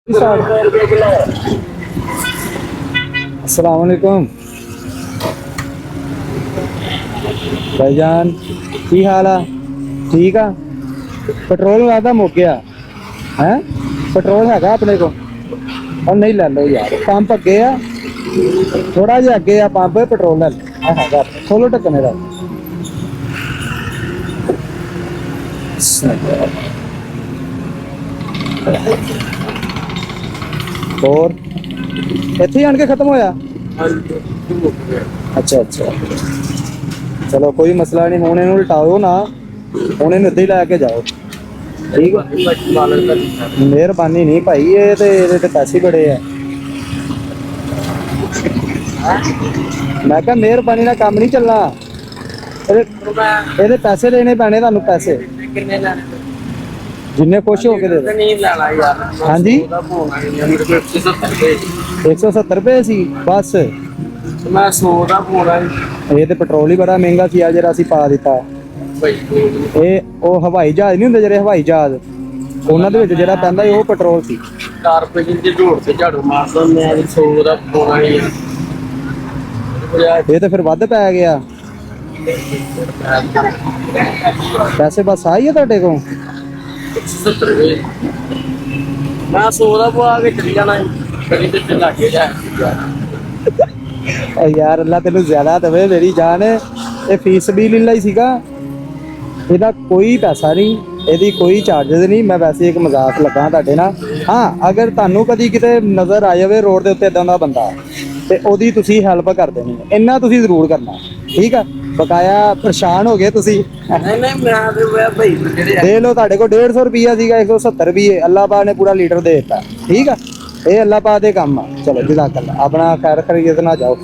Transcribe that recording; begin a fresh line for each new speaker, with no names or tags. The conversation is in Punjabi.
अस्सलाम वालेकुम भाईजान, की हाल आ? ठीक आ? पेट्रोल वादा मुक गया है? पेट्रोल हैगा अपने को? और नहीं ले लो यार, पंप अगे आ, थोड़ा जिहा अगे आ पंप, पेट्रोल ले लो हैगा खोलो ढक्कन दा। और इत्थे आन के खत्म होया? अच्छा अच्छा, चलो कोई मसला नहीं, हुण इहनूं लटाओ ना, हुण इहनूं इद्दां ही लैके जाओ। ठीक है, मेहरबानी नहीं भाई, ये ते पैसे बड़े है। मैं क्या मेहरबानी ना काम नहीं चलना, ये पैसे देने पैने तुहानूं, पैसे जिन्ने खुश हो के दे दो। हाँ जी, 170 रुपए सी बस। मैं 100 ਦਾ ਪੋਣਾ। ਇਹ ਤੇ ਪੈਟਰੋਲ ਹੀ ਬੜਾ ਮਹਿੰਗਾ ਸੀ ਜਿਹੜਾ ਅਸੀਂ ਪਾ ਦਿੱਤਾ। ਇਹ ਉਹ ਹਵਾਈ ਜਹਾਜ਼ ਨਹੀਂ ਹੁੰਦੇ ਜਿਹੜੇ ਹਵਾਈ ਜਹਾਜ਼, ਉਹਨਾਂ ਦੇ ਵਿੱਚ ਜਿਹੜਾ ਪੈਂਦਾ ਉਹ ਪੈਟਰੋਲ ਸੀ। ਕਾਰਪੋਰੇਸ਼ਨ ਦੇ ਢੋੜ ਤੇ ਝਾੜੂ ਮਾਰਦਾ, ਮੈਂ 100 ਦਾ ਪੋਣਾ ਹੀ। ਇਹ ਤੇ ਫਿਰ ਵੱਧ ਪੈ ਗਿਆ। ਪੈਸੇ ਬਸ ਆਈ ਹੈ ਤੁਹਾਡੇ ਕੋਲ? 170 ਰੁਪਏ ਮੈਂ 100 ਦਾ ਪਵਾ ਕੇ ਚਲੀ ਜਾਣਾ, ਕਦੀ ਤੇ ਲੱਗੇ ਜਾ यार। अल्लाह तेन ज्यादा दवे मेरी जान, ये फीस भी लीला ही सीगा, ਇਹਦਾ ਕੋਈ ਪੈਸਾ ਨਹੀਂ, ਇਹਦੀ ਕੋਈ ਚਾਰजेस नहीं। मैं वैसे एक मजाक लगा ਤੁਹਾਡੇ ਨਾਲ। हाँ, अगर ਤੁਹਾਨੂੰ ਕਦੀ ਕਿਤੇ ਨਜ਼ਰ ਆ ਜਾਵੇ ਰੋਡ ਦੇ ਉੱਤੇ ਇਦਾਂ ਦਾ ਬੰਦਾ ਤੇ ਉਹਦੀ ਤੁਸੀਂ ਹੈਲਪ ਕਰ ਦੇਣੀ, ਇੰਨਾ ਤੁਸੀਂ ਜ਼ਰੂਰ ਕਰਨਾ, ਠੀਕ ਆ? ਬਕਾਇਆ ਪਰੇਸ਼ਾਨ ਹੋ ਗਏ ਤੁਸੀਂ। ਨਹੀਂ ਨਹੀਂ, ਮੈਂ ਤੇ ਭਾਈ ਦੇ ਲੋ, ਤੁਹਾਡੇ ਕੋਲ 150 ਰੁਪਿਆ ਸੀਗਾ, 170 ਰੁਪਏ ਅੱਲਾਹ ਪਾਕ ਨੇ ਪੂਰਾ ਲੀਟਰ ਦੇ ਦਿੱਤਾ, ਠੀਕ ਆ? ਇਹ ਅੱਲਾਹ ਪਾਕ ਦੇ ਕੰਮ ਆ। ਚਲੋ ਜਜ਼ਾਕ ਅੱਲਾਹ, ਆਪਣਾ ਖੈਰ ਖਰੀਦ ਨਾ ਜਾਓ।